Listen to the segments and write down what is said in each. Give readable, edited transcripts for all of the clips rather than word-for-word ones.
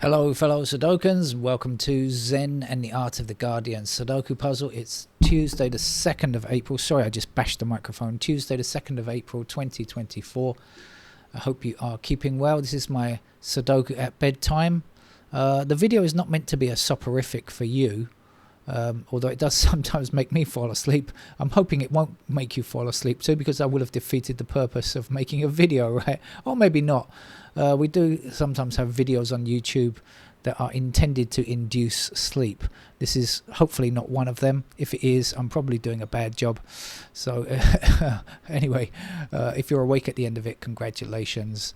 Hello fellow Sudokans, welcome to Zen and the Art of the Guardian Sudoku puzzle. It's Tuesday the 2nd of April, sorry I just bashed the microphone, Tuesday the 2nd of April 2024. I hope you are keeping well. This is my Sudoku at bedtime. The video is not meant to be a soporific for you, although it does sometimes make me fall asleep. I'm hoping it won't make you fall asleep too, because I would have defeated the purpose of making a video, right? Or maybe not. We do sometimes have videos on YouTube that are intended to induce sleep. This is hopefully not one of them. If it is, I'm probably doing a bad job. So anyway, if you're awake at the end of it, congratulations,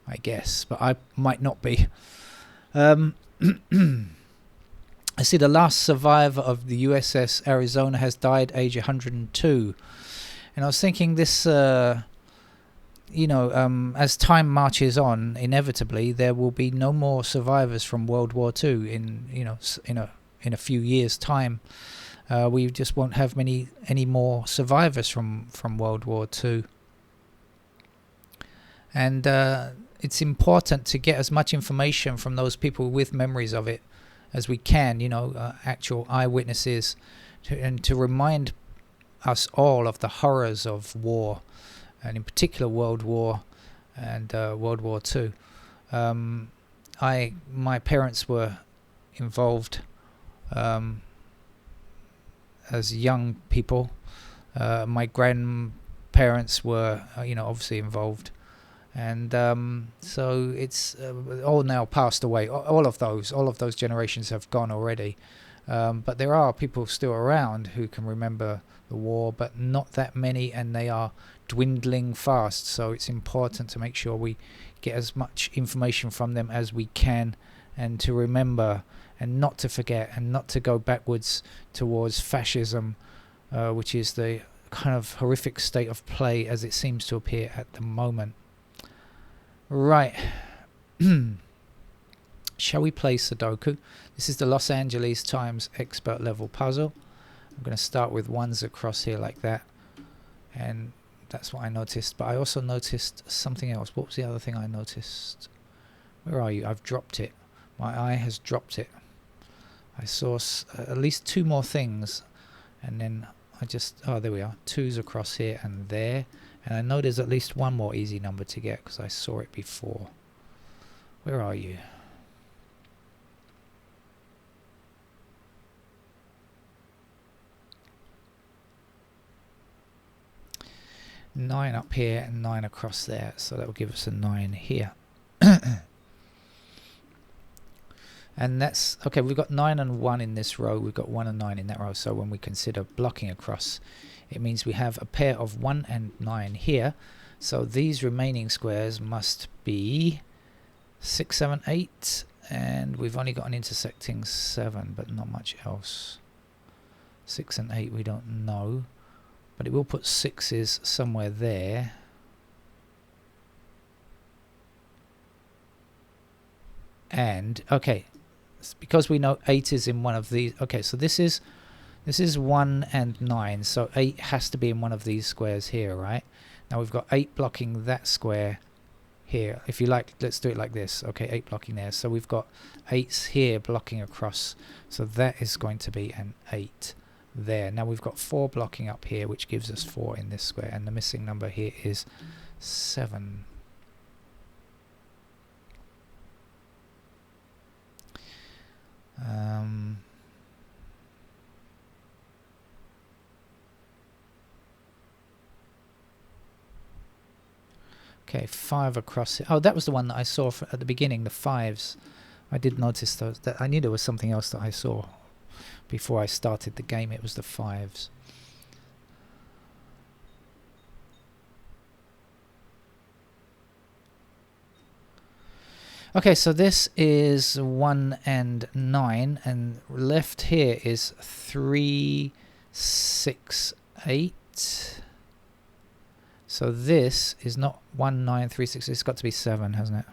I guess. But I might not be. I see the last survivor of the USS Arizona has died age 102. And I was thinking this... as time marches on, inevitably there will be no more survivors from World War II in a few years' time. We just won't have any more survivors from World War II. And it's important to get as much information from those people with memories of it as we can, actual eyewitnesses, and to remind us all of the horrors of war, and in particular World War and World War II. My parents were involved as young people. My grandparents were, obviously involved, and so it's all now passed away. All of those generations have gone already. But there are people still around who can remember the war, but not that many, and they are dwindling fast. So it's important to make sure we get as much information from them as we can, and to remember and not to forget, and not to go backwards towards fascism, which is the kind of horrific state of play as it seems to appear at the moment. Right. Shall we play Sudoku? This is the Los Angeles Times expert level puzzle. I'm going to start with ones across here like that, and that's what I noticed. But I also noticed something else. What was the other thing I noticed? Where are you? I've dropped it. My eye has dropped it. I saw at least two more things, and then there we are. Twos across here and there, and I know there's at least one more easy number to get because I saw it before. Where are you? Nine up here and 9 across there, so that will give us a 9 here. And that's okay. We've got 9 and 1 in this row, we've got 1 and 9 in that row, so when we consider blocking across, it means we have a pair of 1 and 9 here. So these remaining squares must be 6, 7, 8, and we've only got an intersecting 7, but not much else. 6 and 8 we don't know, but it will put 6s somewhere there. And okay, because we know 8 is in one of these. Okay, so this is 1 and 9, so 8 has to be in one of these squares here, right? Now we've got 8 blocking that square here. If you like, let's do it like this. Okay, 8 blocking there, so we've got 8s here blocking across, so that is going to be an 8 there. Now we've got 4 blocking up here, which gives us 4 in this square, and the missing number here is 7. Okay, 5 across it. Oh, that was the one that I saw at the beginning, the 5s. I did notice those. I knew there was something else that I saw before I started the game. It was the 5s. Okay, so this is 1 and 9, and left here is 3, 6, 8. So this is not 1, 9, 3, 6. It's got to be 7, hasn't it?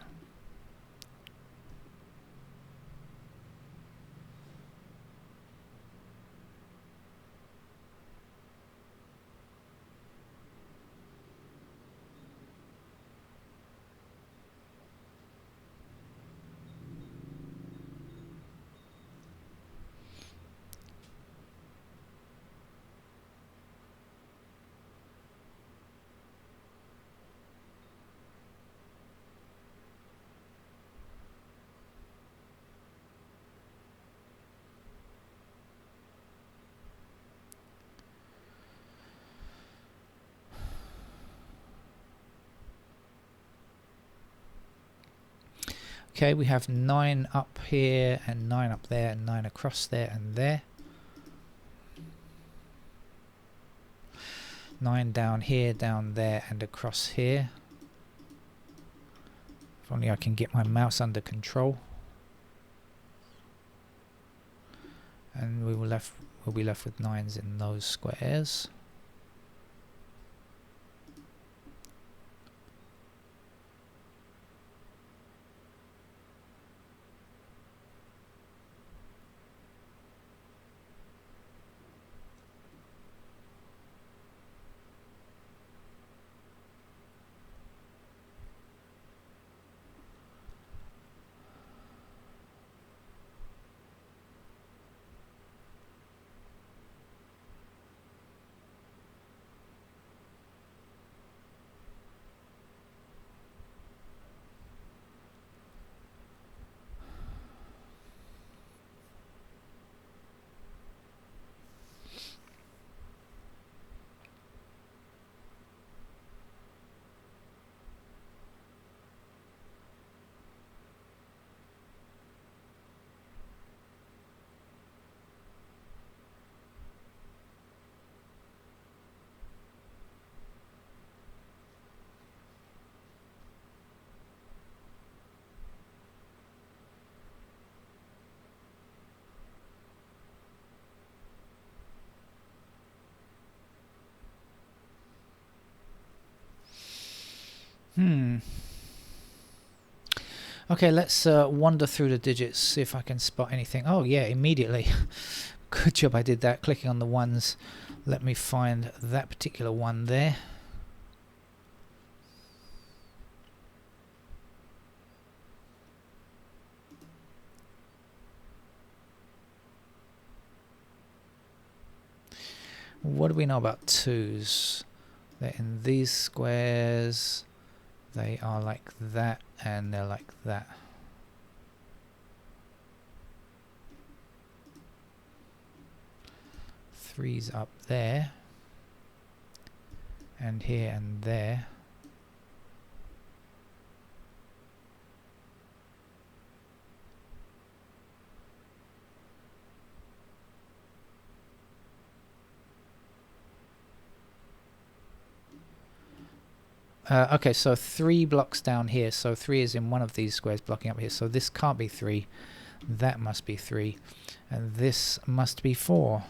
Okay, we have 9 up here and 9 up there and 9 across there and there. 9 down here, down there and across here. If only I can get my mouse under control. And we'll be left with 9s in those squares. Okay, let's wander through the digits, see if I can spot anything. Oh yeah, immediately. Good job I did that, clicking on the ones. Let me find that particular one there. What do we know about 2s? They're in these squares. They are like that, and they're like that. Threes up there, and here and there. Okay, so 3 blocks down here, so 3 is in one of these squares blocking up here, so this can't be 3, that must be 3, and this must be 4.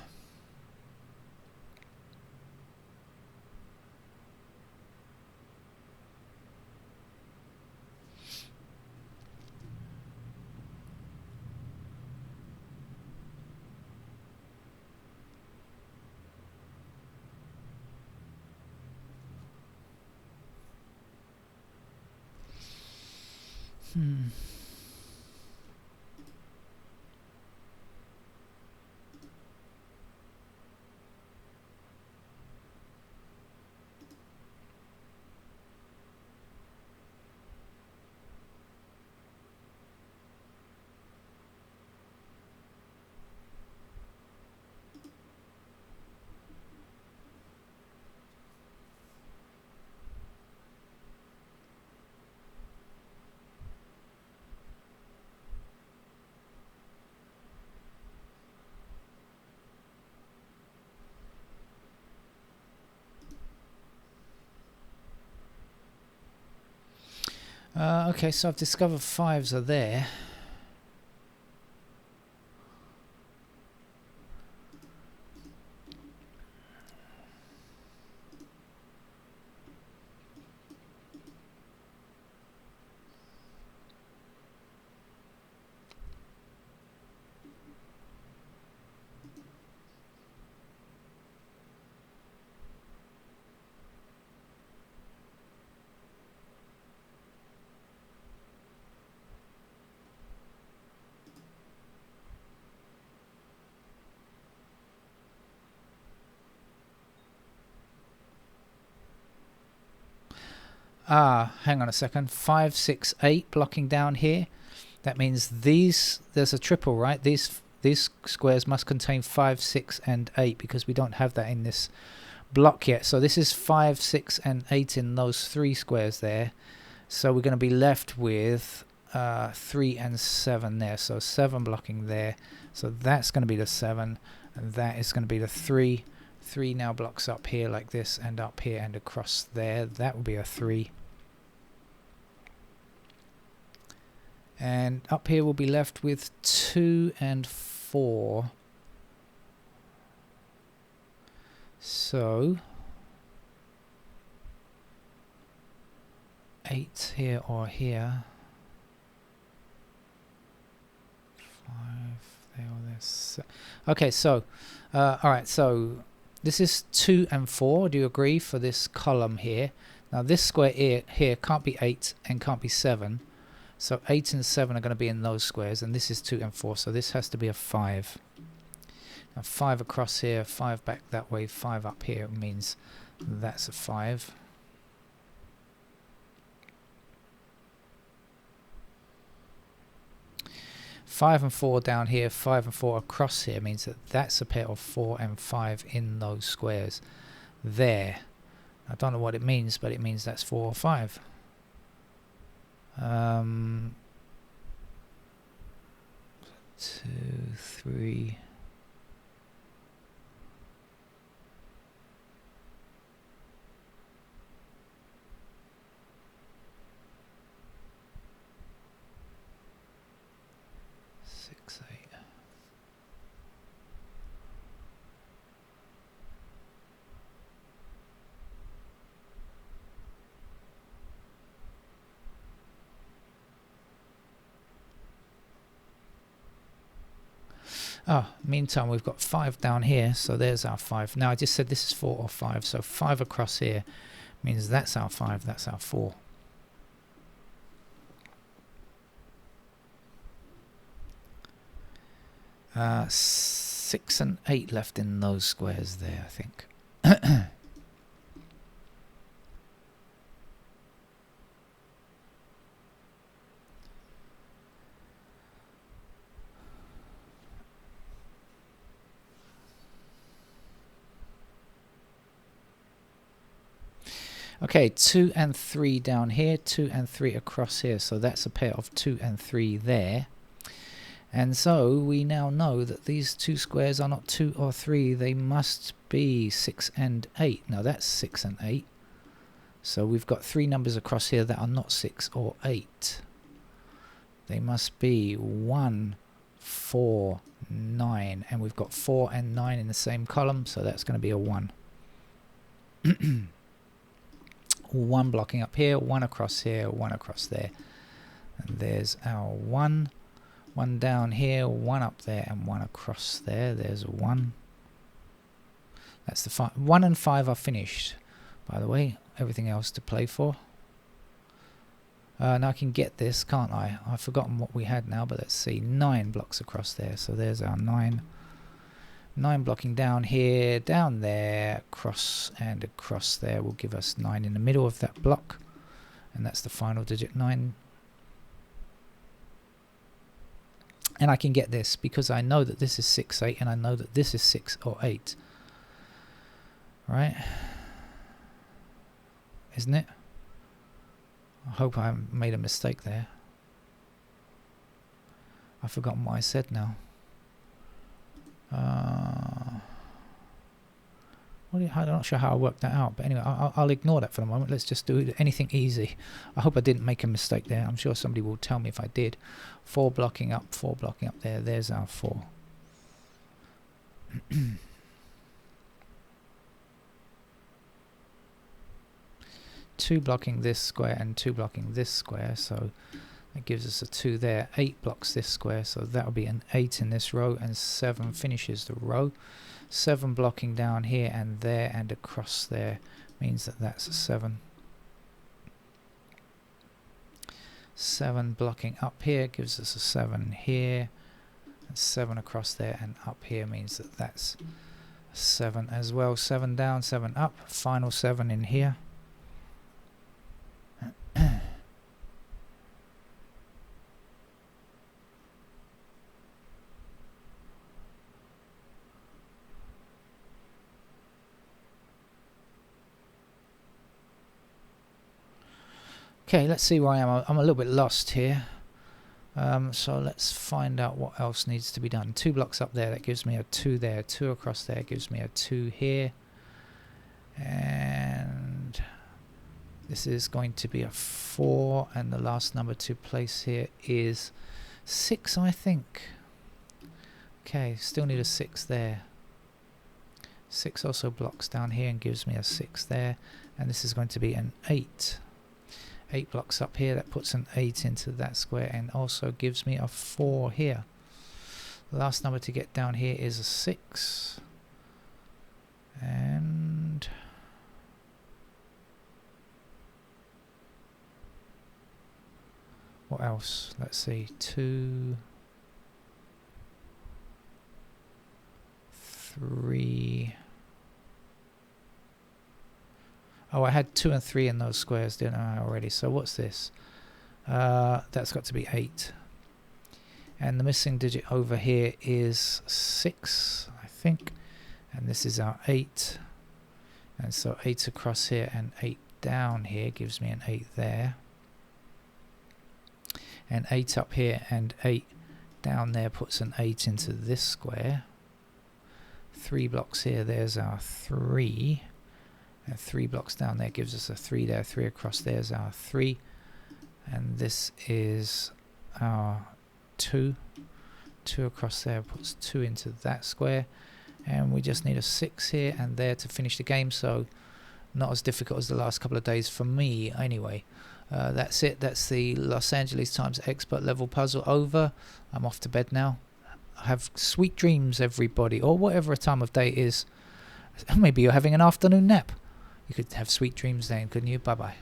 Okay, so I've discovered 5s are there. Hang on a second. 5, 6, 8 blocking down here. That means these, there's a triple, right? These squares must contain 5, 6 and 8 because we don't have that in this block yet. So this is 5, 6 and 8 in those 3 squares there. So we're going to be left with 3 and 7 there, so 7 blocking there, so that's going to be the 7, and that is going to be the 3. 3 now blocks up here like this, and up here and across there, that will be a 3. And up here we'll be left with 2 and 4. So 8 here or here. 5 there or there. Okay, so alright, so this is 2 and 4, do you agree, for this column here? Now this square here can't be 8 and can't be 7. So 8 and 7 are going to be in those squares, and this is 2 and 4, so this has to be a 5. Now 5 across here, 5 back that way, 5 up here means that's a 5. Five and 4 down here, 5 and 4 across here means that that's a pair of 4 and 5 in those squares there. I don't know what it means, but it means that's 4 or 5. 2, 3. Meantime we've got 5 down here, so there's our 5. Now I just said this is 4 or 5, so 5 across here means that's our 5, that's our 4. Uh, 6 and 8 left in those squares there, I think. Okay, 2 and 3 down here, 2 and 3 across here, so that's a pair of 2 and 3 there. And so we now know that these two squares are not 2 or 3, they must be 6 and 8. Now that's 6 and 8. So we've got 3 numbers across here that are not 6 or 8. They must be 1, 4, 9. And we've got 4 and 9 in the same column, so that's going to be a 1. 1 blocking up here, 1 across here, 1 across there. And there's our 1. 1 down here, 1 up there, and 1 across there. There's a 1. That's the 5. 1 and 5 are finished, by the way. Everything else to play for. Now I can get this, can't I? I've forgotten what we had now, but let's see. 9 blocks across there, so there's our 9. 9 blocking down here, down there, across and across there will give us 9 in the middle of that block. And that's the final digit, 9. And I can get this because I know that this is 6, 8, and I know that this is 6 or 8. Right? Isn't it? I hope I haven't made a mistake there. I've forgotten what I said now. I'm not sure how I worked that out, but anyway, I'll ignore that for the moment. Let's just do anything easy. I hope I didn't make a mistake there. I'm sure somebody will tell me if I did. 4 blocking up, 4 blocking up there. There's our 4. 2 blocking this square and 2 blocking this square, so that gives us a 2 there. 8 blocks this square, so that will be an 8 in this row, and 7 finishes the row. 7 blocking down here and there and across there means that that's a 7. 7 blocking up here gives us a 7 here, and 7 across there and up here means that that's a 7 as well. 7 down, 7 up, final 7 in here. Okay, let's see where I am. I'm a little bit lost here. So let's find out what else needs to be done. 2 blocks up there, that gives me a 2 there. 2 across there gives me a 2 here. And this is going to be a 4, and the last number to place here is 6, I think. Okay, still need a 6 there. 6 also blocks down here and gives me a 6 there, and this is going to be an 8. 8 blocks up here, that puts an 8 into that square and also gives me a 4 here. The last number to get down here is a 6. And what else? Let's see, 2, 3. Oh, I had 2 and 3 in those squares, didn't I, already? So what's this? That's got to be 8. And the missing digit over here is 6, I think. And this is our 8. And so 8 across here and 8 down here gives me an 8 there. And 8 up here and 8 down there puts an 8 into this square. 3 blocks here, there's our 3. And 3 blocks down there gives us a 3 there. 3 across there's our 3. And this is our 2. 2 across there puts 2 into that square. And we just need a 6 here and there to finish the game. So not as difficult as the last couple of days for me anyway. That's it. That's the Los Angeles times expert level puzzle over. I'm off to bed now. Have sweet dreams, everybody, or whatever time of day it is. Maybe you're having an afternoon nap. You could have sweet dreams then, couldn't you? Bye bye.